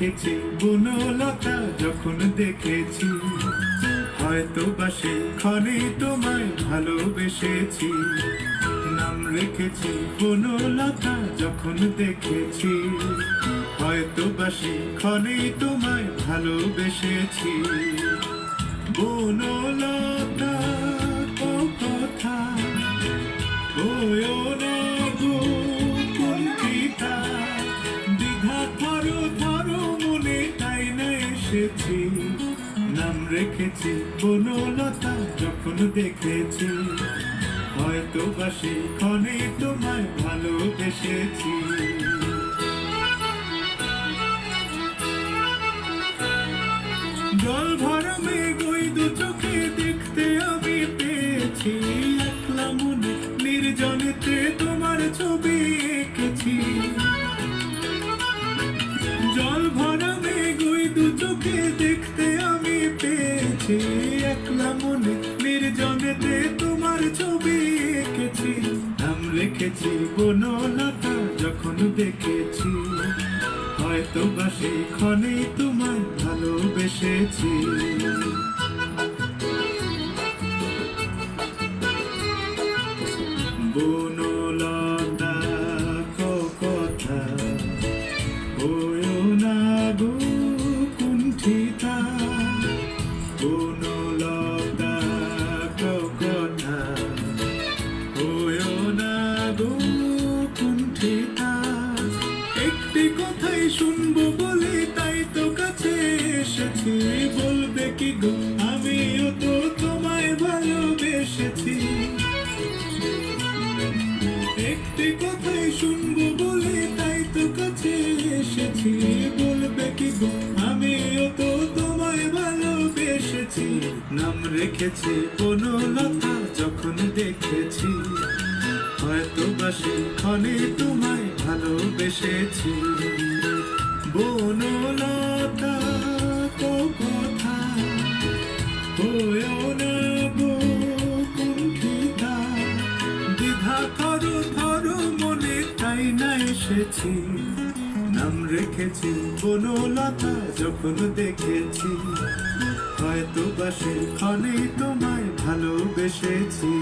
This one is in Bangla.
রেখেছি বনলতা যখন দেখেছি, হয়তো বা সেখানে তোমায় ভালোবেসেছি। নাম রেখেছি বনলতা যখন দেখেছি, হয়তো বা সেখানে তোমায় ভালোবেসেছি। বনলতা কথা কুণ্ঠিতা, দ্বিধা থরো থরো মনে তাই না এসেছি। নাম রেখেছি বনলতা যখন দেখেছি, হয়তো বা সেখানে তোমায় ভালোবেসেছি। জল ভরা মেঘ ওই দু চোখে দেখতে আমি পেয়েছি, একলা মনে নির্জনেতে তোমার ছবি এঁকেছি। জল ভরা মেঘ ওই দু চোখে দেখতে আমি পেয়েছি, একলা মনে নির্জনেতে তোমার ছবি এঁকেছি। নাম রেখেছি বনলতা যখন দেখেছি, হয়তো বা সেখানে তোমায় ভালোবেসেছি। বনলতা কথা হয়ো না গো কুণ্ঠিতা, বনলতা কথা হয়ো না গো কুণ্ঠিতা। একটি কথাই শুনবো বলে তাই তো কাছে এসেছি, বলবে কি গো আমিও তো তোমায় ভালোবেসেছি। একটি কথাই শুনবো বলে তাই তো কাছে এসেছি, বলবে কি গো আমিও তো তোমায় ভালোবেসেছি। নাম রেখেছি বনলতা যখন দেখেছি, হয়তো বা সেখানে তোমায় ভালোবেসেছি। বনলতা কথা হয়ো না গো কুণ্ঠিতা, দ্বিধা থরো থরো মনে তাই না এসেছি। নাম রেখেছি বনলতা যখন দেখেছি, হয়তো বা সেখানে তোমায় ভালোবেসেছি।